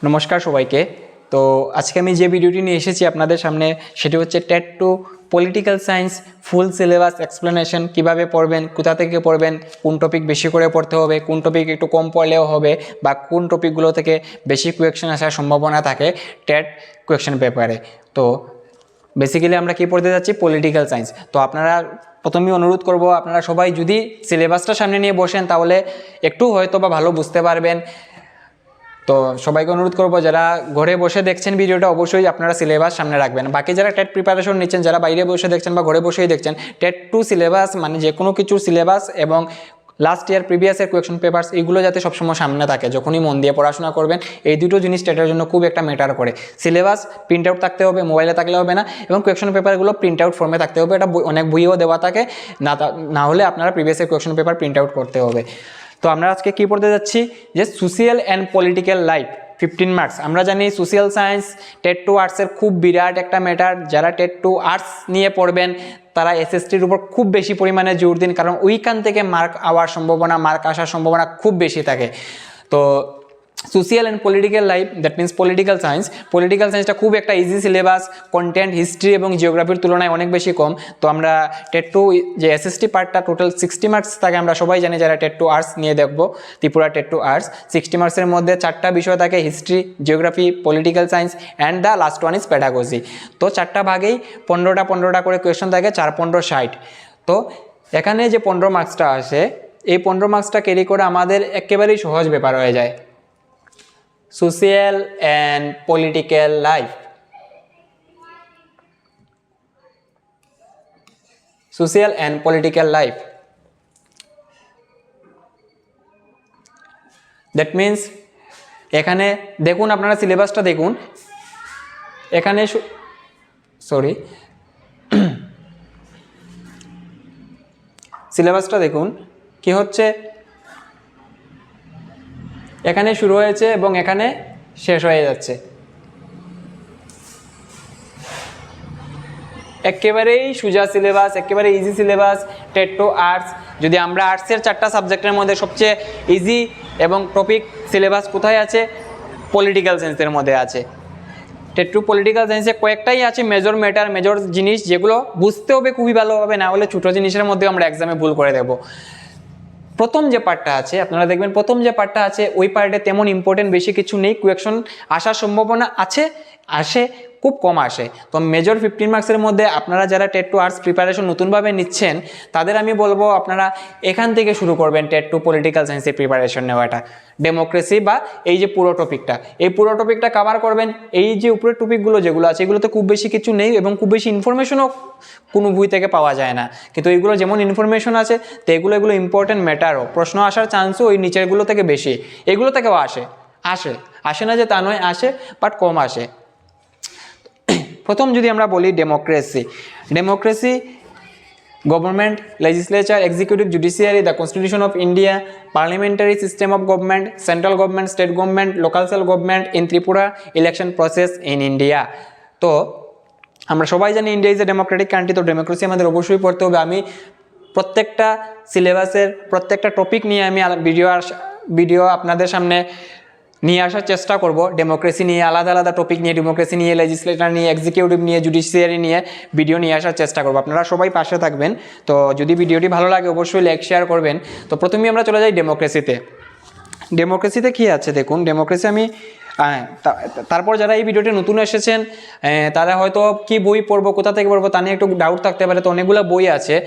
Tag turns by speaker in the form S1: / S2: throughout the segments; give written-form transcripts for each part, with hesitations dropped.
S1: নমস্কার সবাইকে। তো আজকে আমি যে ভিডিওটি নিয়ে এসেছি আপনাদের সামনে সেটি হচ্ছে TET 2 political science full syllabus explanation. কিভাবে পড়বেন, কোথা থেকে পড়বেন, কোন টপিক বেশি করে পড়তে হবে, কোন টপিক একটু কম পড়লেও হবে, বা কোন টপিকগুলো থেকে বেশি কোয়েকশন আসার সম্ভাবনা থাকে টেট কোয়েকশন পেপারে। তো বেসিক্যালি আমরা কি পড়তে যাচ্ছি, পলিটিক্যাল সায়েন্স। তো আপনারা প্রথমেই অনুরোধ করব, আপনারা সবাই যদি সিলেবাসটা সামনে নিয়ে বসেন তাহলে একটু হয়তো বা ভালো বুঝতে পারবেন। তো সবাইকে অনুরোধ করবো, যারা ঘরে বসে দেখছেন ভিডিওটা অবশ্যই আপনারা সিলেবাস সামনে রাখবেন। বাকি যারা টেট প্রিপারেশন নিচ্ছেন, যারা বাইরে বসে দেখছেন বা ঘরে বসেই দেখছেন, টেট 2 সিলেবাস মানে যে কোনো কিছুর সিলেবাস এবং লাস্ট ইয়ার প্রিভিয়াসের কোয়েকশন পেপারস এগুলো যাতে সবসময় সামনে থাকে যখনই মন দিয়ে পড়াশোনা করবেন। এই দুটো জিনিস টেটের জন্য খুব একটা ম্যাটার করে। সিলেবাস প্রিন্ট আউট থাকতে হবে, মোবাইলে থাকলে হবে না, এবং কোয়েকশন পেপারগুলো প্রিন্ট আউট ফর্মে থাকতে হবে। এটা অনেক বইও দেওয়া থাকে, না হলে আপনারা প্রিভিয়াসের কোয়েকশন পেপার প্রিন্ট আউট করতে হবে। তো আমরা আজকে কি পড়তে যাচ্ছি, যে social and political life 15 marks. আমরা জানি সোশ্যাল সায়েন্স টেট 2 আর্টসের খুব বিরাট একটা ম্যাটার। যারা টেট 2 আর্টস নিয়ে পড়বেন তারা এসএসটির উপর খুব বেশি পরিমাণে জোর দিন, কারণ ওইখান থেকে মার্ক আসার সম্ভাবনা খুব বেশি থাকে। তো social and political life, that means political সায়েন্সটা খুব একটা ইজি সিলেবাস, কন্টেন্ট হিস্ট্রি এবং জিওগ্রাফির তুলনায় অনেক বেশি কম। তো আমরা টেট 2 যে এসএসটি পার্টটা টোটাল 60 মার্কস থাকে, আমরা সবাই জানি যারা টেট 2 আর্টস নিয়ে দেখবো, ত্রিপুরা টেট 2 আর্টস 60 মার্কসের মধ্যে 4টা বিষয় থাকে, history, geography, political science and the last one is pedagogy. তো 4টা ভাগেই 15টা করে কোয়েশ্চন থাকে, 4×15 60। তো এখানে যে 15 মার্কসটা আসে, এই 15 মার্কসটা ক্যারি করে আমাদের একেবারেই সহজ ব্যাপার হয়ে যায়। Social and political life. Social and political life. That means এখানে দেখুন, আপনারা সিলেবাসটা দেখুন। এখানে সিলেবাসটা দেখুন কি হচ্ছে, এখানে শুরু হয়েছে এবং এখানে শেষ হয়ে যাচ্ছে। একেবারেই সোজা সিলেবাস, একেবারে ইজি সিলেবাস টেট 2 আর্টস। যদি আমরা আর্টসের 4টা সাবজেক্টের মধ্যে সবচেয়ে ইজি এবং টপিক সিলেবাস কোথায় আছে, পলিটিক্যাল সায়েন্সের মধ্যে আছে। টেট 2 পলিটিক্যাল সায়েন্সে কয়েকটাই আছে মেজর জিনিস, যেগুলো বুঝতে হবে খুবই ভালোভাবে, না হলে ছোটো জিনিসের মধ্যে আমরা এক্সামে ভুল করে দেবো। প্রথম যে পার্টটা আছে, আপনারা দেখবেন প্রথম যে পার্টটা আছে ওই পার্টে তেমন ইম্পর্টেন্ট বেশি কিছু নেই, কোয়েকশন আসার সম্ভাবনা আসে খুব কম আসে। তো মেজর 15 মার্কসের মধ্যে আপনারা যারা টেট 2 আর্টস প্রিপারেশন নতুনভাবে নিচ্ছেন তাদের আমি বলবো আপনারা এখান থেকে শুরু করবেন টেট 2 পলিটিক্যাল সায়েন্সের প্রিপারেশন নেওয়াটা। ডেমোক্রেসি বা এই যে পুরো টপিকটা কভার করবেন। এই যে উপরের টপিকগুলো যেগুলো আছে এগুলোতে খুব বেশি কিছু নেই এবং খুব বেশি ইনফরমেশনও কোনো বই থেকে পাওয়া যায় না, কিন্তু এইগুলো যেমন ইনফরমেশন আছে তো এগুলো ইম্পর্টেন্ট ম্যাটারও, প্রশ্ন আসার চান্সও ওই নিচেরগুলো থেকে বেশি। এগুলো থেকেও আসে না যে তা নয়, আসে বাট কম আসে। প্রথম যদি আমরা বলি democracy government, legislature, executive, judiciary, the constitution of India, parliamentary system of government, central government, state government, local self government in Tripura, election process in India. তো আমরা সবাই জানি India is a democratic country, তো ডেমোক্রেসি আমাদের অবশ্যই পড়তে হবে। আমি প্রত্যেকটা সিলেবাসের প্রত্যেকটা টপিক নিয়ে আমি ভিডিও আপনাদের সামনে নিয়ে আসার চেষ্টা করব। ডেমোক্রেসি নিয়ে আলাদা টপিক নিয়ে, ডেমোক্রেসি নিয়ে, লেজিসলেটর নিয়ে, এক্সিকিউটিভ নিয়ে, জুডিশিয়ারি নিয়ে ভিডিও নিয়ে আসার চেষ্টা করব। আপনারা সবাই পাশে থাকবেন। তো যদি ভিডিওটি ভালো লাগে অবশ্যই লাইক শেয়ার করবেন। তো প্রথমেই আমরা চলে যাই ডেমোক্রেসিতে কি আছে দেখুন। ডেমোক্রেসি আমি তারপর যারা এই ভিডিওটি নতুন এসেছেন তারা হয়তো কি বই পড়বো, কোথা থেকে পড়বো তা নিয়ে একটু ডাউট থাকতে পারে। তো অনেকগুলো বই আছে,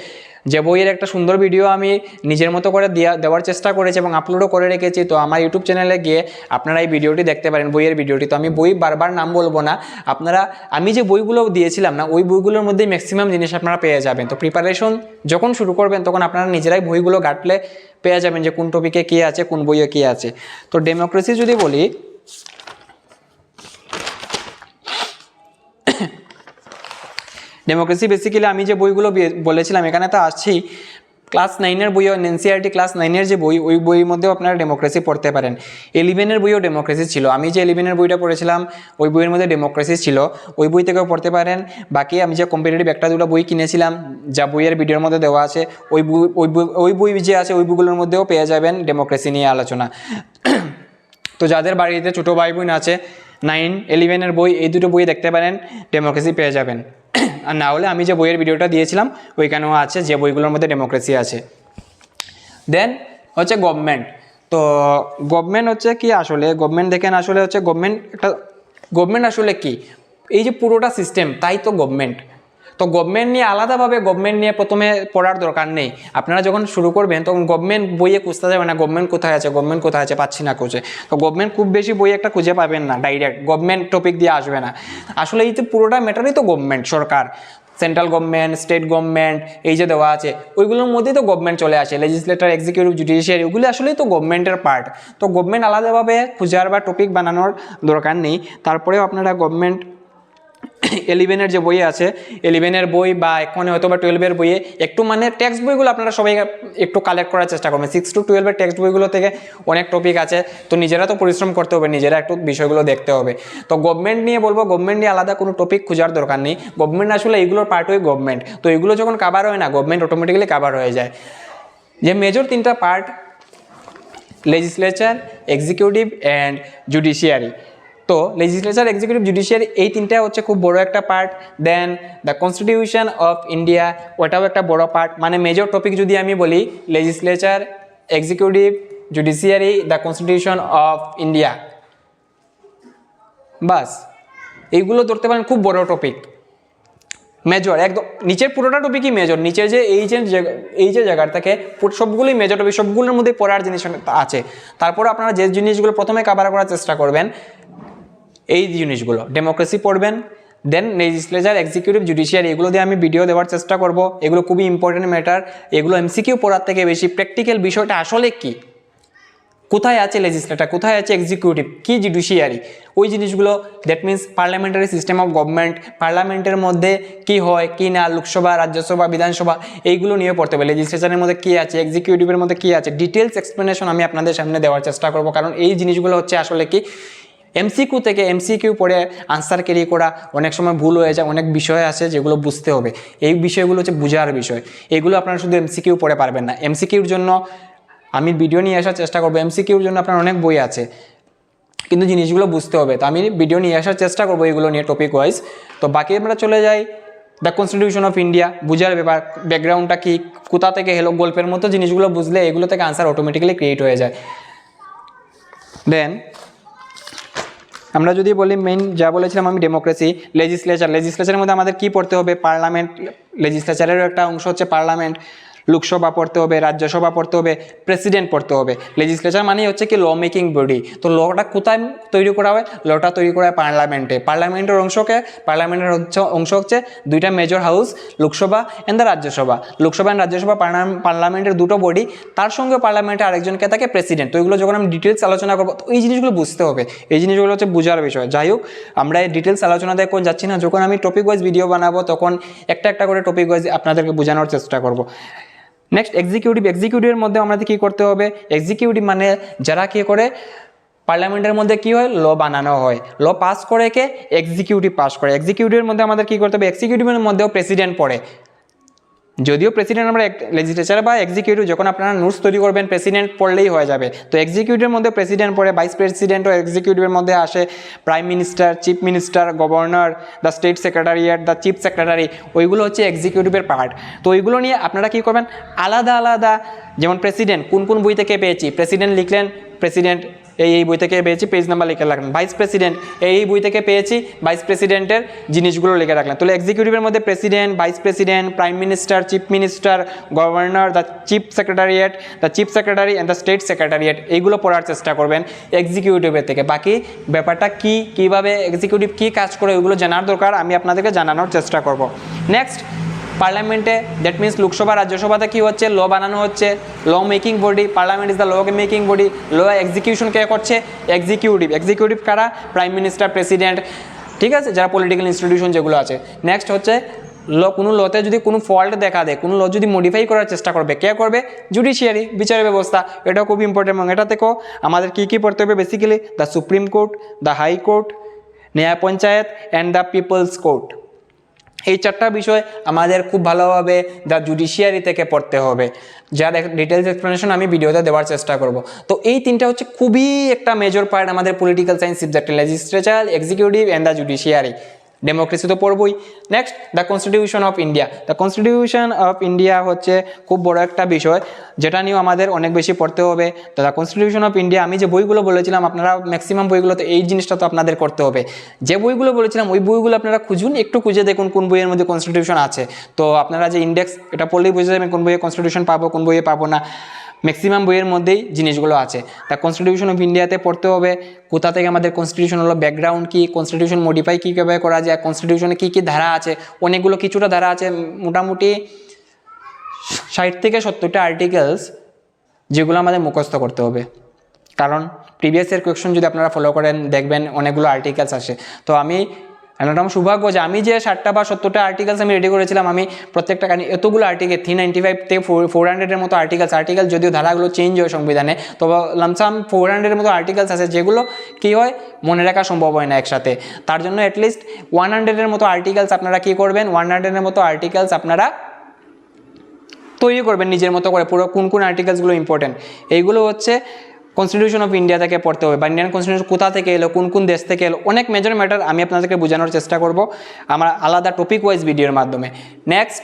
S1: যে বইয়ের একটা সুন্দর ভিডিও আমি নিজের মতো করে দেওয়ার চেষ্টা করেছি এবং আপলোডও করে রেখেছি। তো আমার ইউটিউব চ্যানেলে গিয়ে আপনারা এই ভিডিওটি দেখতে পারেন, বইয়ের ভিডিওটি। তো আমি বই বারবার নাম বলবো না, আমি যে বইগুলো দিয়েছিলাম না ওই বইগুলোর মধ্যেই ম্যাক্সিমাম জিনিস আপনারা পেয়ে যাবেন। তো প্রিপারেশন যখন শুরু করবেন তখন আপনারা নিজেরাই বইগুলো ঘাটলে পেয়ে যাবেন যে কোন টপিকে কী আছে, কোন বইয়ে কী আছে। তো ডেমোক্রেসি যদি বলি, ডেমোক্রেসি বেসিক্যালি আমি যে বইগুলো বলেছিলাম এখানে তো আছেই। ক্লাস 9-এর বইও, এনসিইআরটি ক্লাস 9-এর যে বই, ওই বইয়ের মধ্যেও আপনারা ডেমোক্রেসি পড়তে পারেন। 11-এর বইও ডেমোক্রেসি ছিল, আমি যে 11-এর বইটা পড়েছিলাম ওই বইয়ের মধ্যে ডেমোক্রেসি ছিল, ওই বই থেকেও পড়তে পারেন। বাকি আমি যে কম্পিটিটিভ 1-2 বই কিনেছিলাম যা বইয়ের ভিডিওর মধ্যে দেওয়া আছে, ওই বই যে আছে ওই বইগুলোর মধ্যেও পেয়ে যাবেন ডেমোক্রেসি নিয়ে আলোচনা। তো তো যাদের বাড়িতে ছোটো ভাই বোন আছে 9-11 বই, এই দুটো বই দেখতে পারেন, ডেমোক্রেসি পেয়ে যাবেন। আর না হলে আমি যে বইয়ের ভিডিওটা দিয়েছিলাম ওইখানেও আছে, যে বইগুলোর মধ্যে ডেমোক্রেসি আছে। দেন হচ্ছে গভর্নমেন্ট। তো গভর্নমেন্ট হচ্ছে কি আসলে, গভর্নমেন্ট দেখেন আসলে হচ্ছে গভর্নমেন্ট আসলে কি, এই যে পুরোটা সিস্টেম তাই তো গভর্নমেন্ট। তো গভর্নমেন্ট নিয়ে আলাদাভাবে গভর্নমেন্ট নিয়ে প্রথমে পড়ার দরকার নেই। আপনারা যখন শুরু করবেন তখন গভর্নমেন্ট বইয়ে খুঁজতে যাবে না, গভর্নমেন্ট কোথায় আছে, গভর্নমেন্ট কোথায় আছে, পাচ্ছি না খুঁজে। তো গভর্নমেন্ট খুব বেশি বই একটা খুঁজে পাবেন না, ডাইরেক্ট গভর্নমেন্ট টপিক দিয়ে আসবে না। আসলে এই তো পুরোটা ম্যাটারই তো গভর্নমেন্ট, সরকার, সেন্ট্রাল গভর্নমেন্ট, স্টেট গভর্নমেন্ট, এই যে দেওয়া আছে ওইগুলোর মধ্যেই তো গভর্নমেন্ট চলে আসে। লেজিসলেটর, এক্সিকিউটিভ, জুডিশিয়ারি, ওগুলো আসলেই তো গভর্নমেন্টের পার্ট। তো গভর্নমেন্ট আলাদাভাবে খুঁজার বা টপিক বানানোর দরকার নেই। তারপরেও আপনারা গভর্নমেন্ট 11-এর যে বই আছে, 11-এর বই বা এখন হয়তো বা 12-এর বইয়ে একটু মানে টেক্সট বইগুলো আপনারা সবাই একটু কালেক্ট করার চেষ্টা করবেন। 6 to 12-এর টেক্সট বইগুলো থেকে অনেক টপিক আছে, তো নিজেরা তো পরিশ্রম করতে হবে, নিজেরা একটু বিষয়গুলো দেখতে হবে। তো গভর্নমেন্ট নিয়ে বলবো, গভর্নমেন্ট নিয়ে আলাদা কোনো টপিক খোঁজার দরকার নেই। গভর্নমেন্ট আসলে এইগুলোর পার্টই গভর্নমেন্ট। তো এগুলো যখন কাভার হয় না, গভর্নমেন্ট অটোমেটিক্যালি কাভার হয়ে যায়। যে মেজর 3টা part, legislature, executive and judiciary. তো লেজিসলেচার, এক্সিকিউটিভ, জুডিশিয়ারি এই তিনটা হচ্ছে খুব বড় একটা part. Then the constitution of India, ওটাও একটা বড় পার্ট। মানে মেজর টপিক যদি আমি বলি, legislature, executive, judiciary, the constitution of India, বাস এইগুলো ধরতে পারেন খুব বড় টপিক, মেজর একদম। নিচের পুরোটা টপিকই মেজর, নিচের যে এই যে জায়গার থেকে সবগুলোই মেজর টপিক, সবগুলোর মধ্যে পড়ার জিনিস আছে। তারপর আপনারা যে জিনিসগুলো প্রথমে কভার করার চেষ্টা করবেন, এই জিনিসগুলো ডেমোক্রেসি পড়বেন, দেন লেজিসলেচার, এক্সিকিউটিভ, জুডিশিয়ারি, এগুলো দিয়ে আমি ভিডিও দেওয়ার চেষ্টা করব। এগুলো খুবই ইম্পর্টেন্ট ম্যাটার। এগুলো এমসিকিউ পড়ার থেকে বেশি প্র্যাকটিক্যাল বিষয়টা আসলে কি, কোথায় আছে লেজিসলেটর, কোথায় আছে এক্সিকিউটিভ, কি জুডিশিয়ারি, ওই জিনিসগুলো। That means parliamentary system of government, পার্লামেন্টের মধ্যে কি হয় কি না, লোকসভা, রাজ্যসভা, বিধানসভা, এইগুলো নিয়ে পড়তে হবে। লেজিসলেচারের মধ্যে কী আছে, এক্সিকিউটিভের মধ্যে কী আছে, ডিটেলস এক্সপ্লেনেশন আমি আপনাদের সামনে দেওয়ার চেষ্টা করব। কারণ এই জিনিসগুলো হচ্ছে আসলে কি এমসিকিউ থেকে এমসিকিউ পড়ে আনসার ক্যারি করা অনেক সময় ভুল হয়ে যায়, অনেক বিষয় আছে যেগুলো বুঝতে হবে। এই বিষয়গুলো হচ্ছে বোঝার বিষয়, এগুলো আপনারা শুধু এমসিকিউ পড়ে পারবেন না। এমসিকিউর জন্য আমি ভিডিও নিয়ে আসার চেষ্টা করবো, এমসিকিউর জন্য আপনার অনেক বই আছে, কিন্তু জিনিসগুলো বুঝতে হবে। তো আমি ভিডিও নিয়ে আসার চেষ্টা করবো এগুলো নিয়ে টপিক ওয়াইজ। তো বাকি আমরা চলে যাই দ্য কনস্টিটিউশন অফ ইন্ডিয়া, বুঝার ব্যাপার, ব্যাকগ্রাউন্ডটা কি, কোথা থেকে হেলো, গল্পের মতো জিনিসগুলো বুঝলে এগুলো থেকে আনসার অটোমেটিক্যালি ক্রিয়েট হয়ে যায়। দেন আমরা যদি বলি মেইন যা বলেছিলাম আমি, ডেমোক্রেসি, লেজিসলেচারের মধ্যে আমাদের কি পড়তে হবে, পার্লামেন্ট, লেজিসলেচারেরও একটা অংশ হচ্ছে পার্লামেন্ট, লোকসভা পড়তে হবে, রাজ্যসভা পড়তে হবে, প্রেসিডেন্ট পড়তে হবে। লেজিসলেচার মানে হচ্ছে কি ল মেকিং বডি। তো লটা কোথায় তৈরি করা হয়, লটা তৈরি করা হয় পার্লামেন্টে। পার্লামেন্টের অংশ হচ্ছে দুইটা major house, Lok Sabha and the Rajya Sabha. Lok Sabha and Rajya Sabha পার্লামেন্টের দুটো বডি, তার সঙ্গে পার্লামেন্টে আরেকজনকে থাকে প্রেসিডেন্ট। তো এগুলো যখন আমি ডিটেলস আলোচনা করবো, তো এই জিনিসগুলো বুঝতে হবে, এই জিনিসগুলো হচ্ছে বোঝার বিষয়। যাই হোক, আমরা এই ডিটেলস আলোচনা দেখো যাচ্ছি না, যখন আমি টপিক ওয়াইজ ভিডিও বানাবো তখন একটা একটা করে টপিক ওয়াইজ আপনাদেরকে বোঝানোর চেষ্টা করবো। নেক্সট এক্সিকিউটিভের মধ্যে আমাদের কী করতে হবে, এক্সিকিউটিভ মানে যারা কী করে পার্লামেন্টের মধ্যে কি হয়, ল বানানো হয়, ল পাস করে কে, এক্সিকিউটিভ পাস করে। এক্সিকিউটিভের মধ্যে আমাদের কী করতে হবে, এক্সিকিউটিভের মধ্যেও প্রেসিডেন্ট পড়ে। যদিও প্রেসিডেন্ট আমরা লেজিসলেচার বা এক্সিকিউটিভ যখন আপনারা নোটস তৈরি করবেন প্রেসিডেন্ট পড়লেই হয়ে যাবে। তো এক্সিকিউটিভের মধ্যে প্রেসিডেন্ট পড়ে, ভাইস প্রেসিডেন্ট ও এক্সিকিউটিভের মধ্যে আসে prime minister, chief minister, governor, the state secretariat, the chief secretary, ওইগুলো হচ্ছে এক্সিকিউটিভের পার্ট। তো ওইগুলো নিয়ে আপনারা কী করবেন, আলাদা আলাদা, যেমন প্রেসিডেন্ট কোন বই থেকে পেয়েছি, প্রেসিডেন্ট লিখলেন, প্রেসিডেন্ট এই বই থেকে পেয়েছি, পেজ নাম্বার লিখে রাখলেন। ভাইস প্রেসিডেন্ট এই বই থেকে পেয়েছি, ভাইস প্রেসিডেন্টের জিনিসগুলো লিখে রাখলেন। তাহলে এক্সিকিউটিভের মধ্যে president, vice president, prime minister, chief minister, governor, the chief secretariat, the chief secretary and the state secretariat, এইগুলো পড়ার চেষ্টা করবেন এক্সিকিউটিভের থেকে। বাকি ব্যাপারটা কি, কীভাবে এক্সিকিউটিভ কী কাজ করে, ওইগুলো জানার দরকার, আমি আপনাদেরকে জানানোর চেষ্টা করব। নেক্সট পার্লামেন্টে, দ্যাট মিনস লোকসভা, রাজ্যসভাতে কী হচ্ছে, ল বানানো হচ্ছে, law making body, parliament is the law making body. Law execution কে করছে, এক্সিকিউটিভ কারা, প্রাইম মিনিস্টার, প্রেসিডেন্ট, ঠিক আছে, যারা পলিটিক্যাল ইনস্টিটিউশন যেগুলো আছে। নেক্সট হচ্ছে কোনো লতে যদি কোনো ফল্ট দেখা দেয়, কোনো ল যদি মডিফাই করার চেষ্টা করবে, কে করবে, জুডিশিয়ারি, বিচারের ব্যবস্থা। এটাও খুব ইম্পর্টেন্ট। এবং এটা থেকেও আমাদের কী কী পড়তে হবে, basically the supreme court, the high court, Nyaya panchayat and the people's court. এই 4টা বিষয় আমাদের খুব ভালোভাবে দ্য জুডিশিয়ারি থেকে পড়তে হবে, যার ডিটেলস এক্সপ্লেনেশন আমি ভিডিওতে দেওয়ার চেষ্টা করব। তো এই 3টা হচ্ছে খুবই একটা মেজর পার্ট আমাদের পলিটিক্যাল সায়েন্স সাবজেক্টে, legislature, executive and the judiciary. Democracy তো পড়বই। Next the constitution of India. The constitution of India হচ্ছে খুব বড় একটা বিষয়, যেটা নিয়েও আমাদের অনেক বেশি পড়তে হবে। তো দ্য কনস্টিটিউশন অফ ইন্ডিয়া, আমি যে বইগুলো বলেছিলাম আপনারা ম্যাক্সিমাম বইগুলোতে এই জিনিসটা তো আপনাদের করতে হবে। যে বইগুলো বলেছিলাম ওই বইগুলো আপনারা খুঁজুন, একটু খুঁজে দেখুন কোন বইয়ের মধ্যে কনস্টিটিউশন আছে। তো আপনারা যে ইন্ডেক্স, এটা পড়লেই বুঝে যাবেন কোন বইয়ে কনস্টিটিউশন পাবো, কোন বইয়ে পাবো না। ম্যাক্সিমাম বইয়ের মধ্যেই জিনিসগুলো আছে। তা কনস্টিটিউশন অফ ইন্ডিয়াতে পড়তে হবে কোথা থেকে আমাদের কনস্টিটিউশন হলো, ব্যাকগ্রাউন্ড কী, কনস্টিটিউশন মডিফাই কীভাবে করা যায়, কনস্টিটিউশনে কী কী ধারা আছে, অনেকগুলো কিছুটা ধারা আছে, মোটামুটি 60 থেকে 70টা আর্টিকেলস, যেগুলো আমাদের মুখস্থ করতে হবে। কারণ প্রিভিয়াস ইয়ার কোয়েশ্চন যদি আপনারা ফলো করেন দেখবেন অনেকগুলো আর্টিকেলস আসে। তো আমি আমার সৌভাগ্য যে আমি যে 60টা বা 70টা আর্টিকেলস আমি রেডি করেছিলাম, আমি প্রত্যেকটা এতগুলো আর্টিকেল 395 থেকে 400-এর মতো আর্টিকেলস, যদিও ধারাগুলো চেঞ্জ হয় সংবিধানে, তো লামসাম 400-এর মতো আর্টিকেলস আছে, যেগুলো কী হয় মনে রাখা সম্ভব হয় না একসাথে। তার জন্য অ্যাটলিস্ট 100-এর মতো আর্টিকেলস আপনারা কী করবেন, 100-এর মতো আর্টিকেলস আপনারা তৈরি করবেন নিজের মতো করে, পুরো কোন কোন আর্টিকেলসগুলো ইম্পর্টেন্ট এইগুলো হচ্ছে কনস্টিটিউশন অফ ইন্ডিয়া থেকে পড়তে হবে। বা ইন্ডিয়ান কনস্টিটিউশন কোথা থেকে এলো, কোন কোন দেশ থেকে এলো, অনেক মেজর ম্যাটার আমি আপনাদেরকে বোঝানোর চেষ্টা করব আমার আলাদা টপিক ওয়াইজ ভিডিওর মাধ্যমে। Next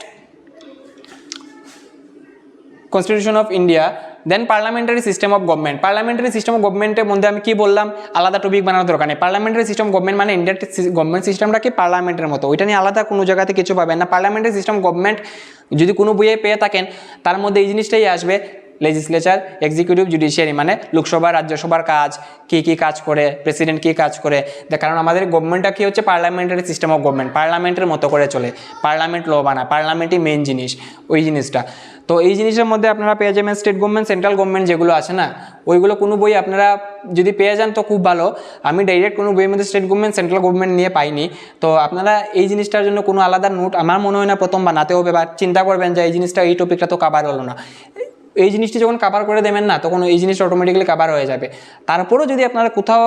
S1: constitution of India, then parliamentary system of government. Parliamentary system of গভর্নমেন্টের মধ্যে আমি কি বললাম, আলাদা টপিক বানানোর দরকার নেই। পার্লামেন্টারি সিস্টেম অফ গভর্নমেন্ট মানে ইন্ডিয়ার গভর্নমেন্ট সিস্টেমটা কি পার্লামেন্টের মতো, ওইটা নিয়ে আলাদা কোনো জায়গাতে কিছু পাবেন না। পার্লামেন্টারি সিস্টেম অফ গভর্নমেন্ট যদি কোনো বইয়ে পেয়ে থাকেন তার মধ্যে এই জিনিসটাই আসবে, লেজিসলেচার, এক্সিকিউটিভ, জুডিশিয়ারি, মানে লোকসভা রাজ্যসভার কাজ, কী কাজ করে, প্রেসিডেন্ট কী কাজ করে। কারণ আমাদের গভর্নমেন্টটা কী হচ্ছে পার্লামেন্টারি সিস্টেম অফ গভর্নমেন্ট, পার্লামেন্টের মতো করে চলে, পার্লামেন্ট ল বানায়, পার্লামেন্টই মেন জিনিস ওই জিনিসটা। তো এই জিনিসের মধ্যে আপনারা পেয়ে যাবেন স্টেট গভর্নমেন্ট, সেন্ট্রাল গভর্নমেন্ট যেগুলো আছে না, ওইগুলো কোনো বই আপনারা যদি পেয়ে যান তো খুব ভালো। আমি ডাইরেক্ট কোনো বইয়ের মধ্যে স্টেট গভর্নমেন্ট, সেন্ট্রাল গভর্নমেন্ট নিয়ে পাইনি। তো আপনারা এই জিনিসটার জন্য কোনো আলাদা নোট আমার মনে হয় না প্রথম বানাতে হবে, বা চিন্তা করবেন যে এই জিনিসটা, এই টপিকটা তো কাভার হলো না। এই জিনিসটি যখন কাভার করে দেবেন না, তখন এই জিনিসটা অটোমেটিক্যালি কাভার হয়ে যাবে। তারপরেও যদি আপনারা কোথাও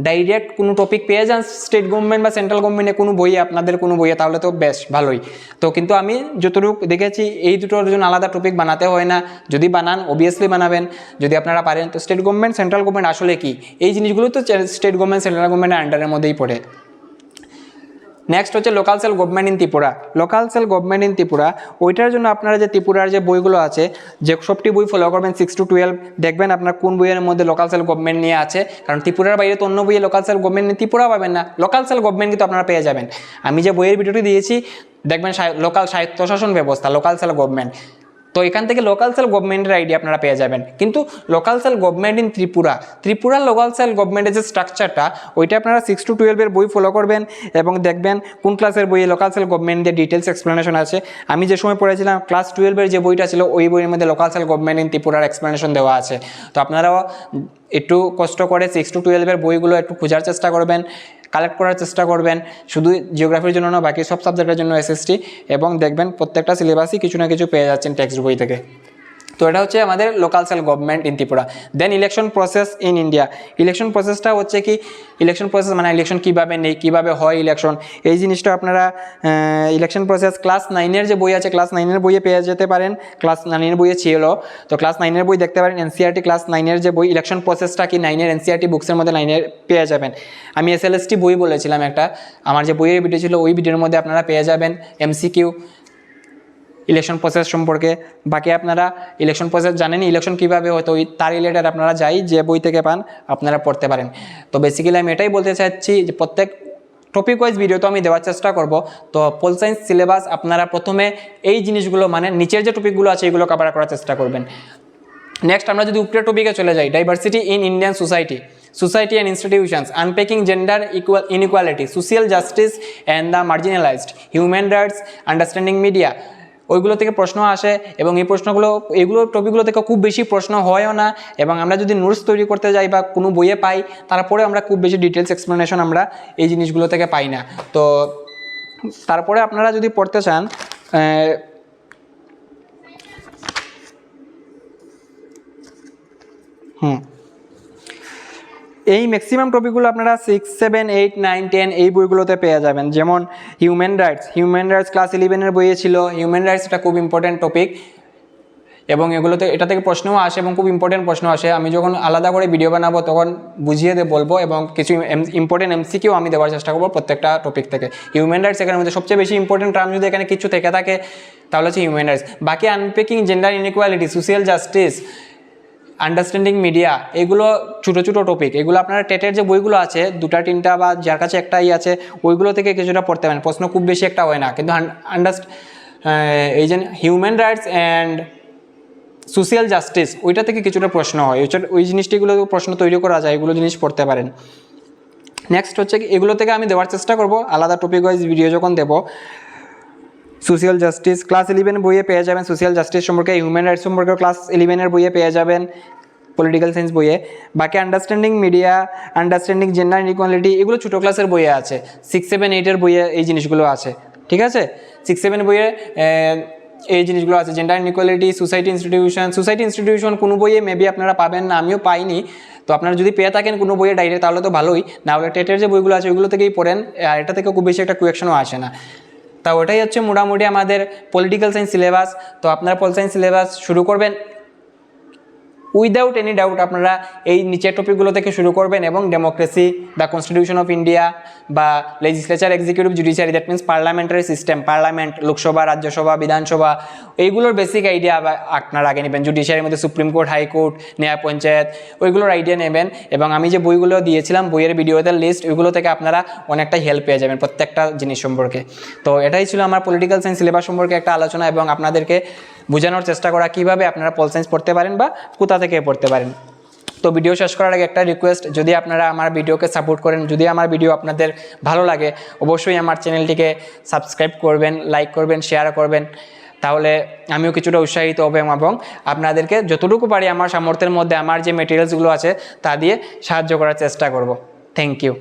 S1: ডাইরেক্ট কোনো টপিক পেয়ে যান স্টেট গভর্নমেন্ট বা সেন্ট্রাল গভর্নমেন্টের কোনো বইয়ে, আপনাদের কোনো বইয়ে, তাহলে তো বেশ ভালোই। তো কিন্তু আমি যতটুকু দেখেছি এই দুটোর জন্য আলাদা টপিক বানাতে হয় না। যদি বানান অবভিয়াসলি বানাবেন যদি আপনারা পারেন। তো স্টেট গভর্নমেন্ট, সেন্ট্রাল গভর্নমেন্ট আসলে কি, এই জিনিসগুলো তো স্টেট গভর্নমেন্ট, সেন্ট্রাল গভর্নমেন্টের আন্ডারের মধ্যেই পড়ে। নেক্সট হচ্ছে local self government in Tripura. Local self government in Tripura, ওইটার জন্য আপনারা যে ত্রিপুরার যে বইগুলো আছে, যে সবটি বই ফলো করবেন 6 to 12, দেখবেন আপনার কোন বইয়ের মধ্যে লোকাল সেল গভর্নমেন্ট নিয়ে আছে। কারণ ত্রিপুরার বাইরে তো অন্য বইয়ে লোকাল সেল গভর্নমেন্ট নিয়ে ত্রিপুরা পাবেন না, লোকাল সেল গভর্নমেন্ট কিন্তু আপনারা পেয়ে যাবেন। আমি যে বইয়ের ভিডিওটি দিয়েছি দেখবেন লোকাল স্বায়ত্তশাসন ব্যবস্থা, লোকাল সেল গভর্নমেন্ট, তো এখান থেকে লোকাল সেল গভর্নমেন্টের আইডিয়া আপনারা পেয়ে যাবেন। কিন্তু লোকাল সেল গভর্নমেন্ট ইন ত্রিপুরার লোকাল সেল গভর্নমেন্টের যে স্ট্রাকচারটা, ওইটা আপনারা 6 to 12-এর বই ফলো করবেন এবং দেখবেন কোন ক্লাসের বইয়ে লোকাল সেল গভর্নমেন্টের ডিটেলস এক্সপ্লেনেশন আছে। আমি যে সময় পড়েছিলাম ক্লাস 12-এর যে বইটা ছিল, ওই বইয়ের মধ্যে লোকাল সেল গভর্নমেন্ট ইন ত্রিপুরার এক্সপ্লেনেশন দেওয়া আছে। তো আপনারাও একটু কষ্ট করে 6 to 12-এর বইগুলো একটু খোঁজার চেষ্টা করবেন, কালেক্ট করার চেষ্টা করবেন, শুধু জিওগ্রাফির জন্য না, বাকি সব সাবজেক্টের জন্য এসএসটি, এবং দেখবেন প্রত্যেকটা সিলেবাসই কিছু না কিছু পেয়ে যাচ্ছেন টেক্সট বই থেকে। তো এটা হচ্ছে আমাদের local self government in Tripura. Then election process in India. Election প্রসেসটা হচ্ছে কি, ইলেকশন প্রসেস মানে ইলেকশন কীভাবে নেই, কীভাবে হয় ইলেকশন, এই জিনিসটা আপনারা ইলেকশন প্রসেস ক্লাস 9-এর যে বই আছে, ক্লাস 9-এর বইয়ে পেয়ে যেতে পারেন। ক্লাস 9-এর বইয়ে ছিল, তো ক্লাস 9-এর বই দেখতে পারেন। এনসিআরটি ক্লাস 9-এর যে বই, ইলেকশন প্রসেসটা কি 9-এর এনসিআরটি বুকসের মধ্যে 9-এর পেয়ে যাবেন। আমি এসএলএসটি বই বলেছিলাম একটা, আমার যে বইয়ের ভিডিও ছিল ওই ভিডিওর মধ্যে আপনারা পেয়ে যাবেন এমসিকিউ ইলেকশন প্রসেস সম্পর্কে। বাকি আপনারা ইলেকশন প্রসেস জানেন, ইলেকশন কীভাবে হতো তার রিলেটেড আপনারা যে বই থেকে পান আপনারা পড়তে পারেন। তো বেসিক্যালি আমি এটাই বলতে চাচ্ছি যে প্রত্যেক টপিক ওয়াইজ ভিডিও তো আমি দেওয়ার চেষ্টা করব। তো পোল সায়েন্স সিলেবাস আপনারা প্রথমে এই জিনিসগুলো মানে নিচের যে টপিকগুলো আছে এগুলো কভার করার চেষ্টা করবেন। নেক্সট আমরা যদি উপরের টপিকে চলে যাই, diversity in Indian society and institutions, unpacking gender inequality, social justice and the marginalised, human rights, understanding media, ওইগুলো থেকে প্রশ্ন আসে। এবং এই প্রশ্নগুলো, এগুলো টপিকগুলো থেকে খুব বেশি প্রশ্ন হয়ও না, এবং আমরা যদি নোটস তৈরি করতে যাই বা কোনো বইয়ে পাই তারপরে আমরা খুব বেশি ডিটেলস এক্সপ্লেনেশন আমরা এই জিনিসগুলো থেকে পাই না। তো তারপরে আপনারা যদি পড়তে চান এই ম্যাক্সিমাম টপিকগুলো আপনারা 6, 7, 8, 9, 10 এই বইগুলোতে পেয়ে যাবেন। যেমন হিউম্যান রাইটস ক্লাস 11-এর বইয়ে ছিল। হিউম্যান রাইটস এটা খুব ইম্পর্ট্যান্ট টপিক এবং এগুলোতে এটা থেকে প্রশ্নও আসে এবং খুব ইম্পর্টেন্ট প্রশ্ন আসে। আমি যখন আলাদা করে ভিডিও বানাবো তখন বুঝিয়ে বলবো এবং কিছু ইম্পর্টেন্ট এমসিকিউ আমি দেওয়ার চেষ্টা করবো প্রত্যেকটা টপিক থেকে। হিউম্যান রাইটস এখানের মধ্যে সবচেয়ে বেশি ইম্পর্টেন্ট টার্ম যদি এখানে কিছু থেকে থাকে তাহলে হচ্ছে হিউম্যান রাইটস। বাকি unpacking gender inequality, social justice, understanding media, এগুলো ছোটো ছোটো টপিক। এগুলো আপনারা টেটের যে বইগুলো আছে 2টা 3টা বা যার কাছে একটাই আছে ওইগুলো থেকে কিছুটা পড়তে পারেন। প্রশ্ন খুব বেশি একটা হয় না, কিন্তু এই যে human rights and social justice ওইটা থেকে কিছুটা প্রশ্ন হয়, ওই জিনিসটিগুলো প্রশ্ন তৈরি করা যায়, এগুলো জিনিস পড়তে পারেন। নেক্সট হচ্ছে এগুলো থেকে আমি দেওয়ার চেষ্টা করব আলাদা টপিক ওয়াইজ ভিডিও যখন দেবো। সোশ্যাল জাস্টিস ক্লাস 11 বইয়ে পেয়ে যাবেন, সোশ্যাল জাস্টিস সম্পর্কে, হিউম্যান রাইটস সম্পর্কে ক্লাস 11-এর বইয়ে পেয়ে যাবেন, পলিটিক্যাল সায়েন্স বইয়ে। বাকি understanding media, understanding gender inequality এগুলো ছোটো ক্লাসের বইয়ে আছে। 6, 7, 8-এর বইয়ে এই জিনিসগুলো আছে, ঠিক আছে। 6, 7 বইয়ে এই জিনিসগুলো আছে। জেন্ডার ইনইকুয়ালিটি, সোসাইটি ইনস্টিটিউশন কোনো বইয়ে মেবি আপনারা পাবেন না, আমিও পাইনি। তো আপনারা যদি পেয়ে থাকেন কোনো বইয়ে ডাইরেক্ট তাহলে তো ভালোই, না হলে টেটের যে বইগুলো আছে ওইগুলো থেকেই পড়েন, আর এটা থেকে খুব বেশি একটা কোয়েকশনও আসে না। তা ওটাই হচ্ছে মোটামুটি আমাদের পলিটিক্যাল সায়েন্স সিলেবাস। তো আপনারা পল সায়েন্স সিলেবাস শুরু করবেন উইদাউট এনি ডাউট। আপনারা এই নিচের টপিকগুলো থেকে শুরু করবেন এবং democracy, the constitution of India বা legislature, executive, judiciary, that means parliamentary system, parliament, Lok Sabha, Rajya Sabha, Vidhan Sabha, এইগুলোর বেসিক আইডিয়া আপনারা আগে নেবেন। জুডিশিয়ারির মধ্যে সুপ্রিম কোর্ট, হাইকোর্ট, ন্যায় পঞ্চায়েত, ওইগুলোর আইডিয়া নেবেন। এবং আমি যে বইগুলো দিয়েছিলাম বইয়ের ভিডিওতে লিস্ট, ওইগুলো থেকে আপনারা অনেকটাই হেল্প পেয়ে যাবেন প্রত্যেকটা জিনিস সম্পর্কে। তো এটাই ছিল আমার পলিটিক্যাল সায়েন্স সিলেবাস সম্পর্কে একটা আলোচনা এবং আপনাদেরকে বোঝানোর চেষ্টা করা কীভাবে আপনারা পল সায়েন্স পড়তে পারেন বা কোথা থেকে পড়তে পারেন। তো ভিডিও শেষ করার আগে একটা রিকোয়েস্ট, যদি আপনারা আমার ভিডিওকে সাপোর্ট করেন, যদি আমার ভিডিও আপনাদের ভালো লাগে, অবশ্যই আমার চ্যানেলটিকে সাবস্ক্রাইব করবেন, লাইক করবেন, শেয়ার করবেন, তাহলে আমিও কিছুটা উৎসাহিত হব এবং আপনাদেরকে যতটুকু পারি আমার সামর্থ্যের মধ্যে আমার যে মেটেরিয়ালসগুলো আছে তা দিয়ে সাহায্য করার চেষ্টা করব। Thank you.